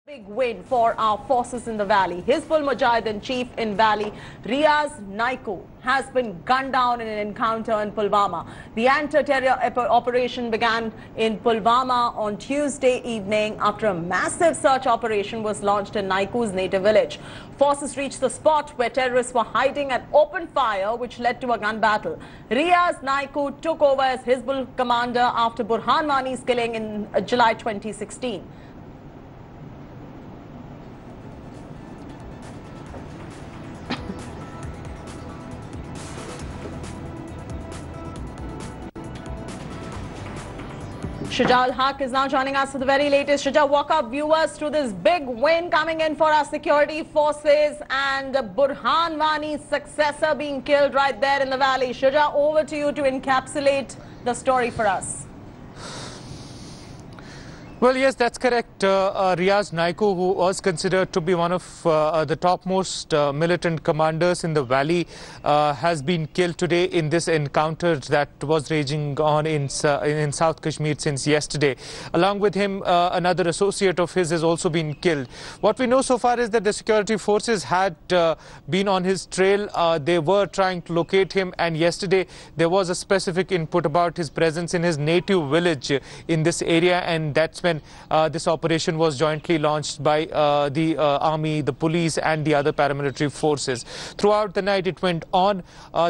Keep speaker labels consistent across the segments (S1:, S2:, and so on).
S1: Big win for our forces in the valley. Hizbul Mujahideen chief in valley, Riaz Naiku, has been gunned down in an encounter in Pulwama. The anti-terror operation began in Pulwama on Tuesday evening after a massive search operation was launched in Naiku's native village. Forces reached the spot where terrorists were hiding and opened fire, which led to a gun battle. Riaz Naiku took over as Hizbul commander after Burhan Wani's killing in July 2016. Shuja Haq is now joining us for the very latest. Shuja, walk our viewers through this big win coming in for our security forces and Burhan Wani's successor being killed right there in the valley. Shuja, over to you to encapsulate the story for us.
S2: Well, yes, that's correct. Riaz Naiku, who was considered to be one of the topmost militant commanders in the valley, has been killed today in this encounter that was raging on in South Kashmir since yesterday. Along with him, another associate of his has also been killed. What we know so far is that the security forces had been on his trail. They were trying to locate him, and yesterday there was a specific input about his presence in his native village in this area, and that's when this operation was jointly launched by the army, the police and the other paramilitary forces. Throughout the night it went on.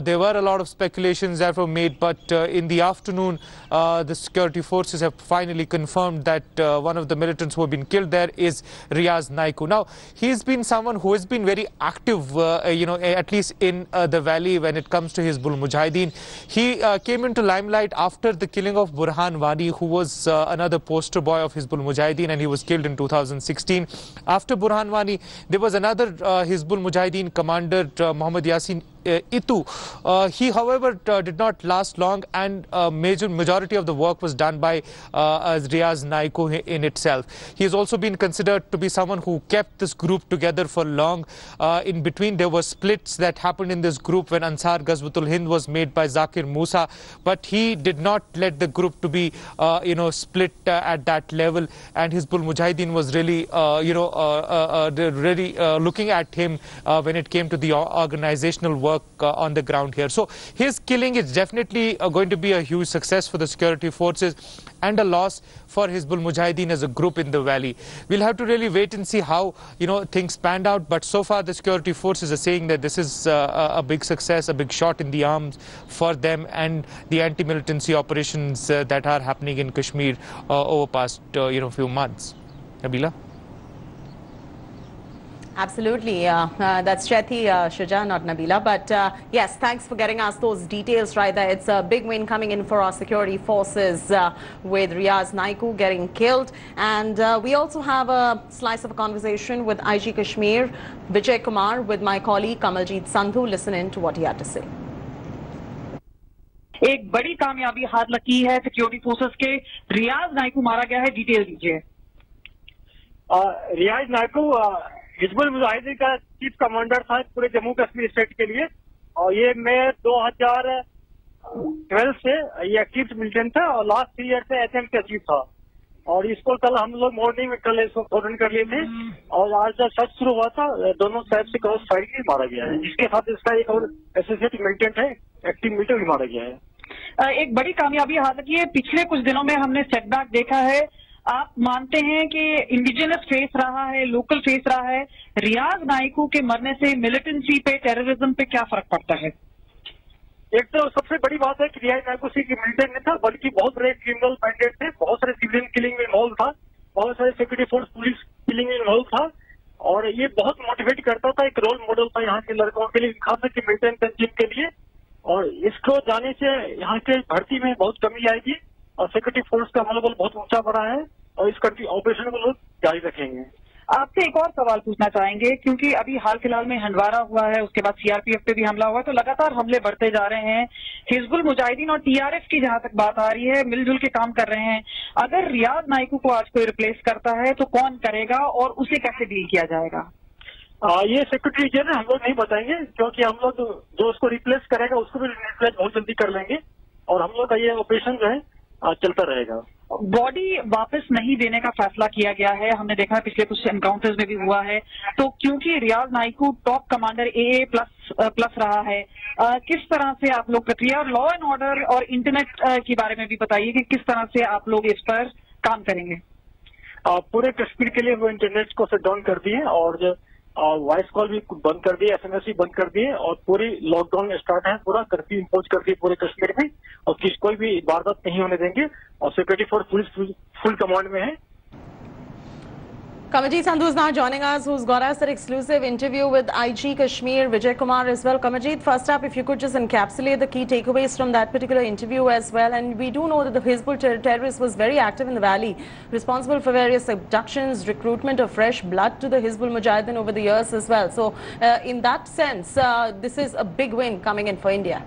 S2: There were a lot of speculations that were made, but in the afternoon the security forces have finally confirmed that one of the militants who have been killed there is Riaz Naiku. Now, he's been someone who has been very active, at least in the valley when it comes to Hizbul Mujahideen. He came into limelight after the killing of Burhan Wani, who was another poster boy of Hizbul Mujahideen, and he was killed in 2016. After Burhan Wani, there was another Hizbul Mujahideen commander, Muhammad Yasin Itu. He, however, did not last long, and majority of the work was done by Riaz Naiku in itself. He has also been considered to be someone who kept this group together for long. In between, there were splits that happened in this group when Ansar Ghazwatul Hind was made by Zakir Musa, but he did not let the group to be, split at that level. And Hizbul Mujahideen was really, looking at him when it came to the organizational work on the ground here. So his killing is definitely going to be a huge success for the security forces and a loss for Hizbul Mujahideen as a group in the valley. We'll have to really wait and see how things panned out, but so far the security forces are saying that this is a big success, a big shot in the arms for them and the anti-militancy operations that are happening in Kashmir over past few months. Nabila?
S1: Absolutely. That's Chethi, Shuja, not Nabila. But yes, thanks for getting us those details right there. It's a big win coming in for our security forces with Riaz Naiku getting killed. And we also have a slice of a conversation with IG Kashmir, Vijay Kumar, with my colleague Kamaljeet Sandhu. Listen in to what he had to say.
S3: एक बड़ी कामयाबी हाथ लगी है security forces के। रियाज नाइकू मारा गया है, डिटेल दीजिए।
S4: रियाज नाइकू हिजबुल मुजाहिदीन का चीफ कमांडर था पूरे जम्मू कश्मीर स्टेट के लिए, और ये मई 2012 से ये एक्टिव मिलिटेंट था और लास्ट 3 ईयर से एचएम का चीफ था। और इसको कल हम लोग मॉर्निंग में कल इसको फोन कर लिए थे, और आज जब सर्च शुरू हुआ था दोनों साइड से क्रॉस फायरिंग मारा गया है। इसके साथ इसका एक और एसोसिएट मिलिटेंट है, एक्टिव मिलिटेंट भी मारा गया है।
S3: एक बड़ी कामयाबी हालांकि ये पिछले कुछ दिनों में हमने सेटबैक देखा है। आप मानते हैं कि इंडिजिनस फेस रहा है, लोकल फेस रहा है, रियाज नाइकू के मरने से मिलिटेंसी पे, टेररिज्म पे क्या फर्क पड़ता है?
S4: एक तो सबसे बड़ी बात है कि रियाज नाइकू सिर्फ मिलिटेंट नहीं था, बल्कि बहुत बड़े क्रिमिनल माइंडेड थे, बहुत सारे सिविलियन किलिंग में इन्वॉल्व था, बहुत सारे सिक्योरिटी फोर्स पुलिस किलिंग में इन्वॉल्व था, और ये बहुत मोटिवेट करता था, एक रोल मॉडल था यहाँ के लड़कों के लिए, खास करके मिलिटेंट तंजीम के लिए। और इसको जाने से यहाँ के भर्ती में बहुत कमी आएगी और सिक्योरिटी फोर्स का मनोबल बहुत ऊंचा बढ़ा है, और इस कंट्री ऑपरेशन को लोग जारी रखेंगे।
S3: आपसे एक और सवाल पूछना चाहेंगे, क्योंकि अभी हाल फिलहाल में हंडवारा हुआ है, उसके बाद सीआरपीएफ पे भी हमला हुआ है, तो लगातार हमले बढ़ते जा रहे हैं। हिजबुल मुजाहिदीन और टीआरएफ की जहां तक बात आ रही है, मिलजुल के काम कर रहे हैं। अगर रियाज नाइकू को आज कोई रिप्लेस करता है तो कौन करेगा और उसे कैसे डील किया जाएगा?
S4: ये सिक्योरिटी रीजन हम लोग नहीं बताएंगे, क्योंकि हम लोग जो उसको रिप्लेस करेगा उसको भी रिप्लेस बहुत जल्दी कर लेंगे, और हम लोग का ये ऑपरेशन जो है चलता रहेगा।
S3: बॉडी वापस नहीं देने का फैसला किया गया है। हमने देखा है पिछले कुछ एनकाउंटर्स में भी हुआ है। तो क्योंकि Riyaz Naikoo top commander AA plus रहा है, किस तरह से आप लोग प्रक्रिया और लॉ एंड ऑर्डर और इंटरनेट के बारे में भी बताइए कि किस तरह से आप लोग इस पर काम करेंगे।
S4: पूरे कश्मीर के लिए वो इंटरनेट को शट डाउन कर दिए और वॉइस कॉल भी बंद कर दिए, SMS भी बंद कर दिए और पूरी लॉकडाउन स्टार्ट है, पूरा कर्फ्यू इम्पोज कर दिए पूरे कश्मीर में और कोई भी वारदात नहीं होने देंगे और security force police full command में है।
S1: Kamaljeet Sandhu is now joining us, who's got us an exclusive interview with IG Kashmir, Vijay Kumar as well. Kamaljeet, first up, if you could just encapsulate the key takeaways from that particular interview as well. And we do know that the Hizbul terrorist was very active in the valley, responsible for various abductions, recruitment of fresh blood to the Hizbul Mujahideen over the years as well. So in that sense, this is a big win coming in for India.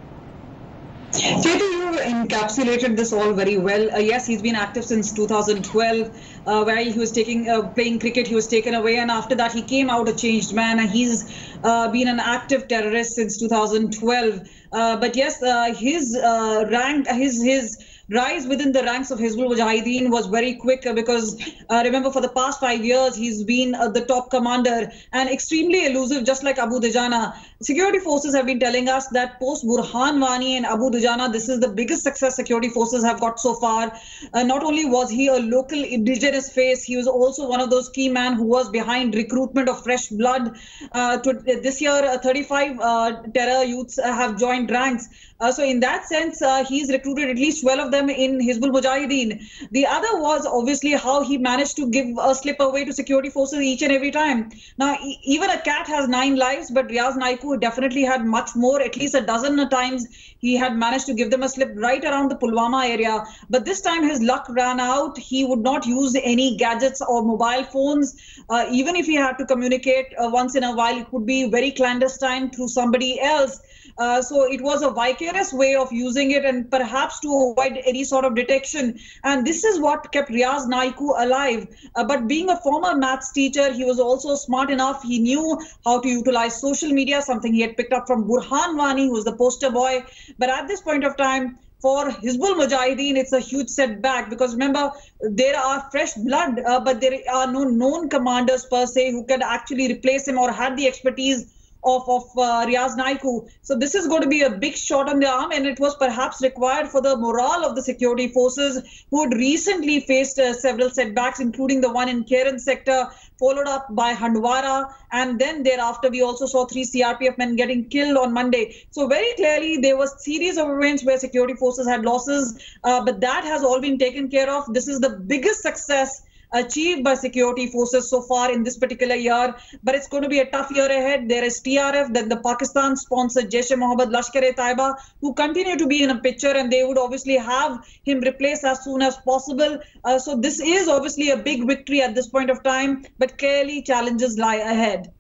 S5: Katie, you encapsulated this all very well. Yes, he's been active since 2012, where he was playing cricket. He was taken away, and after that, he came out a changed man. And he's been an active terrorist since 2012. But yes, his rise within the ranks of Hizbul Mujahideen was very quick because remember, for the past 5 years, he's been the top commander and extremely elusive, just like Abu Dujana. Security forces have been telling us that post Burhan Wani and Abu Dujana, this is the biggest success security forces have got so far. Not only was he a local indigenous face, he was also one of those key men who was behind recruitment of fresh blood. This year, 35 terror youths have joined ranks. So in that sense, he's recruited at least 12 of them in Hizbul Mujahideen. The other was obviously how he managed to give a slip away to security forces each and every time. Now, even a cat has 9 lives, but Riaz Naikoo definitely had much more, at least a dozen times. He had managed to give them a slip right around the Pulwama area. But this time his luck ran out. He would not use any gadgets or mobile phones. Even if he had to communicate once in a while, it would be very clandestine through somebody else. So it was a vicarious way of using it and perhaps to avoid any sort of detection. And this is what kept Riaz Naikoo alive. But being a former maths teacher, he was also smart enough. He knew how to utilize social media, something he had picked up from Burhan Wani, who was the poster boy. But at this point of time, for Hizbul Mujahideen, it's a huge setback because remember, there are fresh blood, but there are no known commanders per se who can actually replace him or had the expertise of Riaz Naikoo. So this is going to be a big shot on the arm, and it was perhaps required for the morale of the security forces who had recently faced several setbacks, including the one in Keren sector, followed up by Handwara, and then thereafter we also saw 3 CRPF men getting killed on Monday. So very clearly there was a series of events where security forces had losses, but that has all been taken care of. This is the biggest success achieved by security forces so far in this particular year, but it's going to be a tough year ahead. There is TRF, then the Pakistan-sponsored Jaish-e-Mohammed Lashkar-e-Taiba, who continue to be in a picture, and they would obviously have him replaced as soon as possible. So this is obviously a big victory at this point of time, but clearly challenges lie ahead.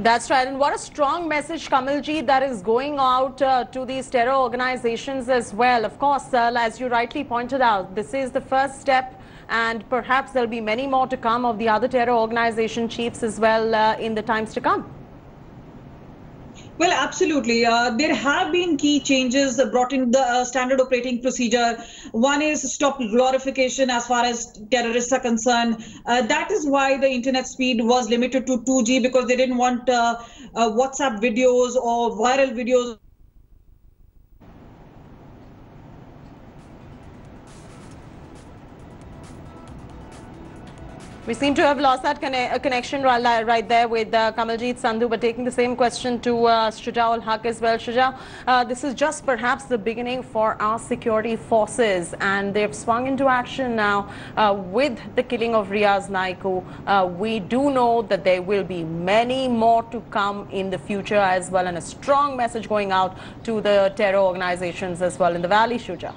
S1: That's right. And what a strong message, Kamaljeet, that is going out to these terror organizations as well. Of course, as you rightly pointed out, this is the first step, and perhaps there'll be many more to come of the other terror organization chiefs as well in the times to come.
S5: Well, absolutely. There have been key changes brought in the standard operating procedure. One is stop glorification as far as terrorists are concerned. That is why the internet speed was limited to 2G, because they didn't want WhatsApp videos or viral videos.
S1: We seem to have lost that connection right there with Kamaljeet Sandhu, but taking the same question to Shuja ul Haq as well. Shuja, this is just perhaps the beginning for our security forces, and they've swung into action now with the killing of Riaz Naikoo. We do know that there will be many more to come in the future as well, and a strong message going out to the terror organizations as well in the valley, Shuja.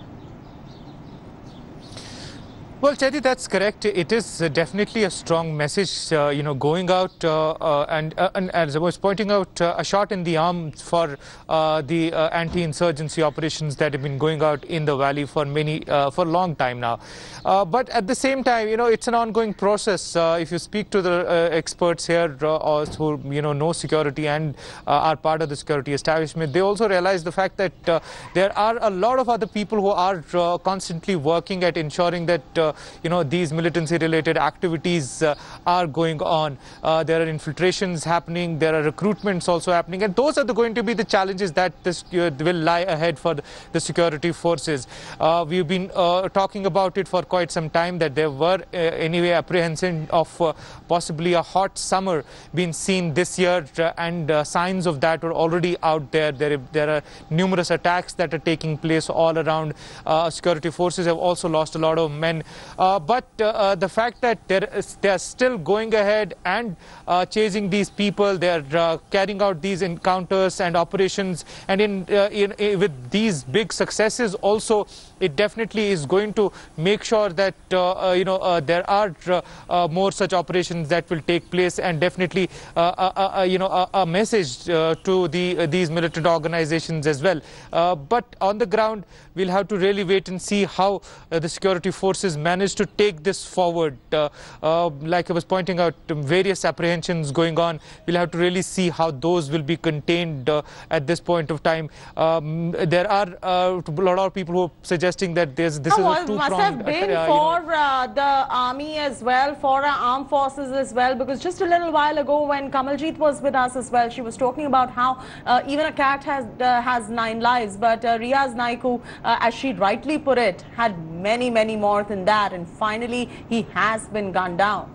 S2: Well, Teddy, that's correct. It is definitely a strong message, going out and as I was pointing out, a shot in the arm for the anti-insurgency operations that have been going out in the valley for a long time now. But at the same time, it's an ongoing process. If you speak to the experts here who know security and are part of the security establishment, they also realize the fact that there are a lot of other people who are constantly working at ensuring that these militancy-related activities are going on. There are infiltrations happening, there are recruitments also happening, and those are going to be the challenges that this will lie ahead for the security forces. We've been talking about it for quite some time, that there were anyway apprehension of possibly a hot summer being seen this year, and signs of that are already out there. There are numerous attacks that are taking place all around. Security forces have also lost a lot of men. But the fact that they are still going ahead and chasing these people, they are carrying out these encounters and operations, and with these big successes also, it definitely is going to make sure that there are more such operations that will take place, and definitely a message to these militant organizations as well. But on the ground, we'll have to really wait and see how the security forces manage to take this forward. Like I was pointing out, various apprehensions going on. We'll have to really see how those will be contained at this point of time. There are a lot of people who are suggesting that this is a two-pronged
S1: must have been for the army as well, for our armed forces as well, because just a little while ago when Kamaljeet was with us as well, she was talking about how even a cat has 9 lives, but Riaz Naiku, as she rightly put it, had many more than that, and finally he has been gunned down.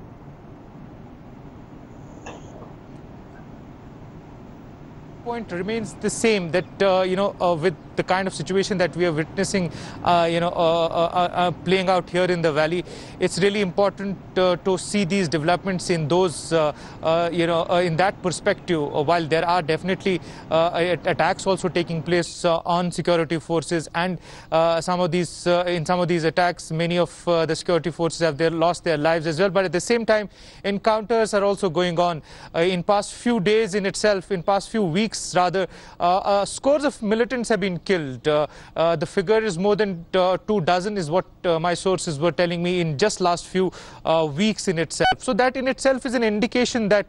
S2: Point remains the same, that with the kind of situation that we are witnessing playing out here in the valley, it's really important to see these developments in those in that perspective. While there are definitely attacks also taking place on security forces, and in some of these attacks many of the security forces have lost their lives as well, but at the same time encounters are also going on. In past few days in past few weeks rather, scores of militants have been killed. The figure is more than 24 is what my sources were telling me in just last few weeks in itself. So that in itself is an indication that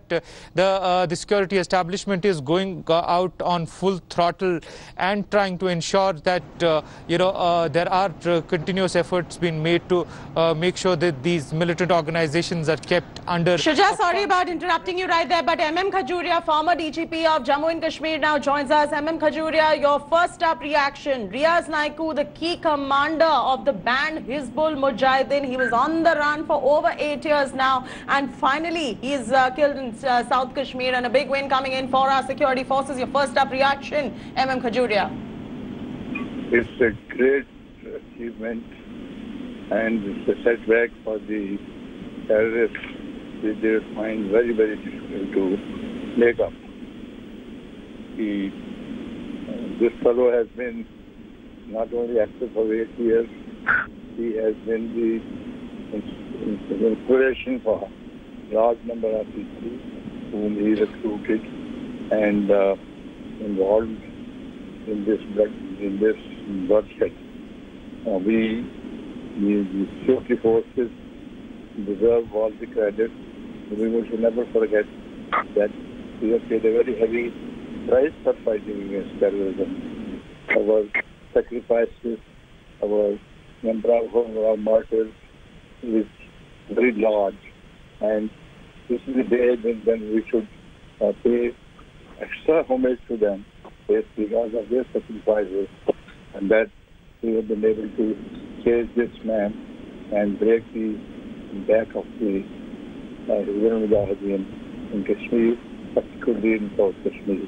S2: the security establishment is going out on full throttle and trying to ensure that there are continuous efforts being made to make sure that these militant organizations are kept under.
S1: Shuja, sorry about interrupting you right there, but MM Khajuria, former DGP of Jammu and Kashmir, now joins us. MM Khajuria, your first up reaction. Riaz Naiku, the key commander of the banned Hizbul Mujahideen, he was on the run for over 8 years now, and finally he is killed in South Kashmir, and a big win coming in for our security forces. Your first up reaction, MM Khajuria.
S6: It's a great achievement, and it's a setback for the terrorists. They find very difficult to make up. This fellow has been not only active for 8 years, he has been the inspiration for a large number of people whom he recruited and involved in this bloodshed. The security forces deserve all the credit. We should never forget that we have paid a very heavy price for fighting against terrorism. Our sacrifices, our number of our martyrs is very large, and this is the day when we should pay extra homage to them because of their sacrifices, and that we have been able to chase this man and break the back of the Hizbul Mujahideen in Kashmir, particularly in South Kashmir.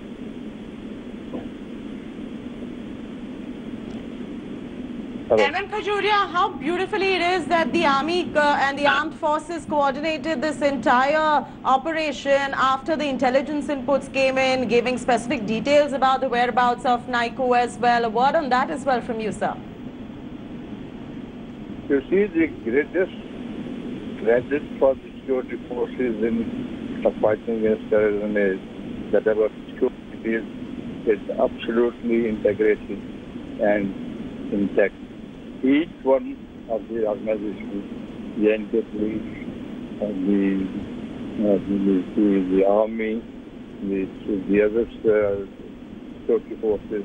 S1: MM Khajuria, how beautifully it is that the army and the armed forces coordinated this entire operation after the intelligence inputs came in, giving specific details about the whereabouts of Naiku as well. A word on that as well from you, sir.
S6: You see, the greatest credit for the security forces in fighting against terrorism is that our security is absolutely integrated and intact. Each one of the organizations, the NK police, the army, the other security forces,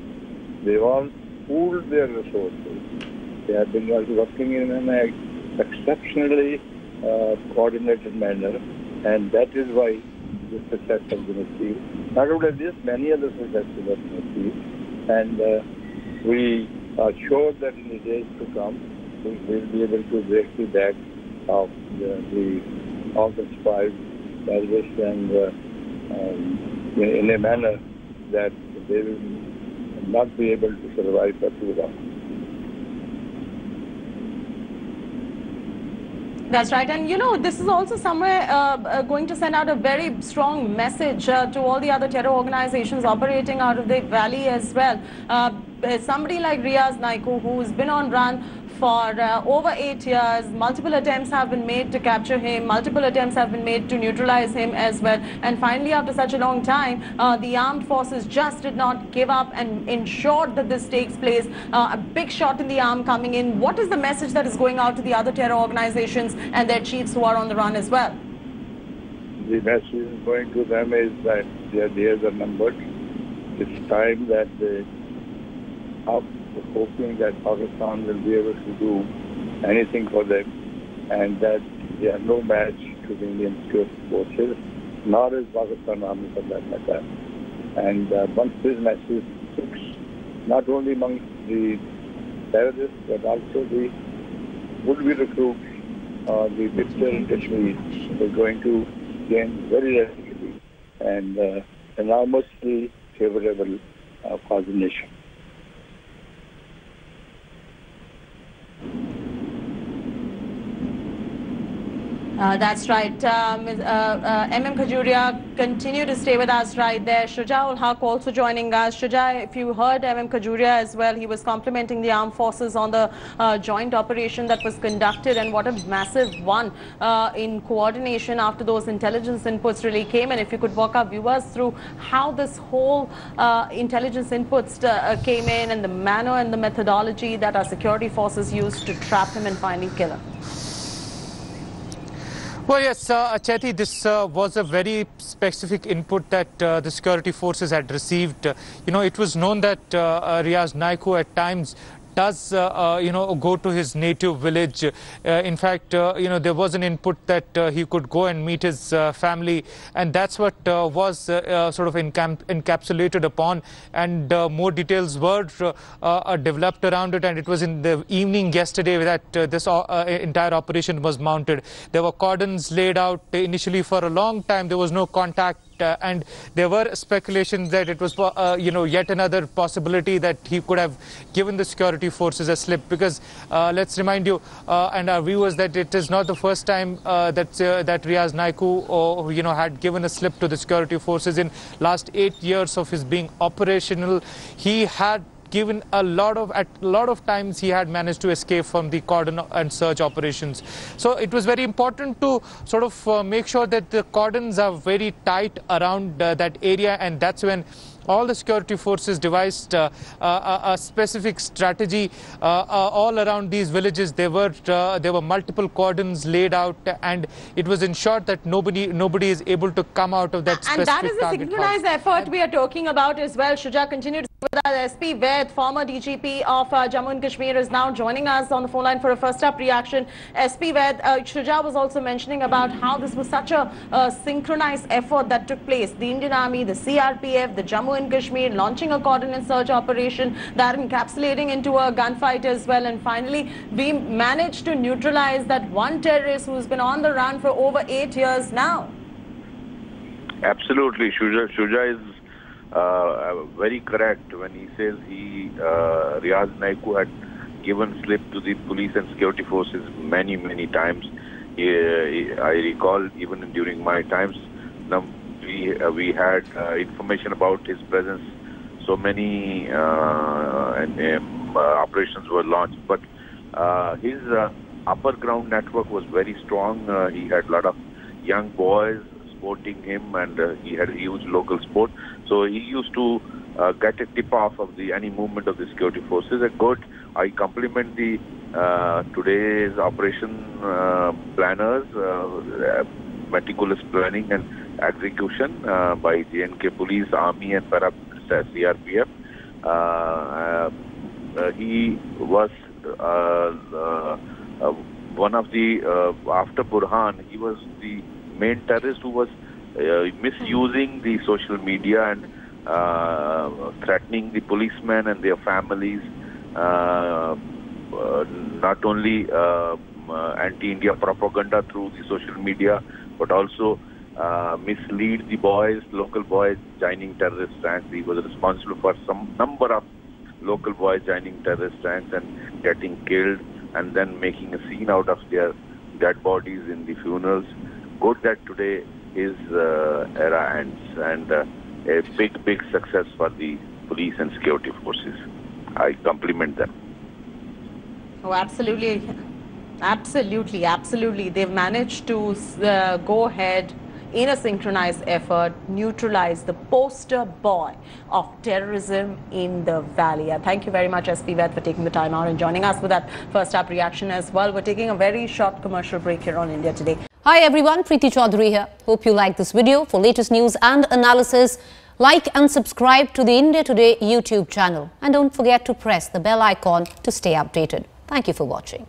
S6: they all pooled their resources. They have been working in an exceptionally coordinated manner, and that is why the success has been achieved. Not only this, many other successes have been achieved, and we are sure that in the days to come, we will be able to break the back of all the spies, terrorists, and in a manner that they will not be able to survive for too long.
S1: That's right. And, you know, this is also somewhere going to send out a very strong message to all the other terror organizations operating out of the valley as well. Somebody like Riaz Naiku, who's been on run for over 8 years, multiple attempts have been made to capture him, multiple attempts have been made to neutralize him as well. And finally, after such a long time, the armed forces just did not give up and ensured that this takes place. A big shot in the arm coming in. What is the message that is going out to the other terror organizations and their chiefs who are on the run as well?
S6: The message going to them is that their days are numbered. It's time that they are hoping that Pakistan will be able to do anything for them, and that they are no match to the Indian security forces, nor is Pakistan Army for that matter. And once this message sticks, not only among the terrorists, but also the would-be recruits, the picture in Kashmir is going to gain very rapidly and enormously favorable for the nation.
S1: That's right. M.M. Khajuria, continue to stay with us right there. Shuja ul Haq also joining us. Shuja, if you heard M.M. Khajuria as well, he was complimenting the armed forces on the joint operation that was conducted, and what a massive one in coordination after those intelligence inputs really came. And if you could walk our viewers through how this whole intelligence inputs came in, and the manner and the methodology that our security forces used to trap him and finally kill him.
S2: Well, yes, Chetty, this was a very specific input that the security forces had received. You know, it was known that Riaz Naiku at times does, go to his native village. In fact, there was an input that he could go and meet his family, and that's what was sort of encapsulated upon. And more details were developed around it, and it was in the evening yesterday that this entire operation was mounted. There were cordons laid out initially for a long time. There was no contact. And there were speculations that it was, yet another possibility that he could have given the security forces a slip, because let's remind you and our viewers that it is not the first time that Riaz Naiku, had given a slip to the security forces. In last 8 years of his being operational, he had given at a lot of times he had managed to escape from the cordon and search operations. So it was very important to sort of make sure that the cordons are very tight around that area, and that's when all the security forces devised a specific strategy all around these villages. There were multiple cordons laid out, and it was ensured that nobody is able to come out of that specific target.
S1: And that is a synchronized effort we are talking about as well. Shuja, continue to with us. SP Vaid, former DGP of Jammu and Kashmir, is now joining us on the phone line for a first-up reaction. SP Vaid, Shuja was also mentioning about how this was such a synchronized effort that took place. The Indian Army, the CRPF, the Jammu and Kashmir launching a cordon and search operation that encapsulating into a gunfight as well. And finally, we managed to neutralize that one terrorist who's been on the run for over 8 years now.
S7: Absolutely. Shuja is very correct when he says Riaz Naiku had given slip to the police and security forces many times. I recall even during my times, we had information about his presence. So many operations were launched, but his upper ground network was very strong. He had a lot of young boys supporting him, and he had a huge local support. So he used to get a tip-off of any movement of the security forces. And good, I compliment the today's operation planners, meticulous planning and execution by J&K Police, Army and CRPF. He was one of the, after Burhan, he was the main terrorist who was misusing the social media and threatening the policemen and their families, not only anti-India propaganda through the social media, but also mislead the boys, local boys joining terrorist ranks. He was responsible for some number of local boys joining terrorist ranks and getting killed, and then making a scene out of their dead bodies in the funerals. Good that today his era ends, and a big success for the police and security forces. I compliment them.
S1: Oh, absolutely. Absolutely. They've managed to go ahead in a synchronized effort, neutralize the poster boy of terrorism in the valley. And thank you very much, SP Vaid, for taking the time out and joining us with that first up reaction as well. We're taking a very short commercial break here on India Today.
S8: Hi everyone, Preeti Chaudhary here. Hope you like this video. For latest news and analysis, like and subscribe to the India Today YouTube channel. And don't forget to press the bell icon to stay updated. Thank you for watching.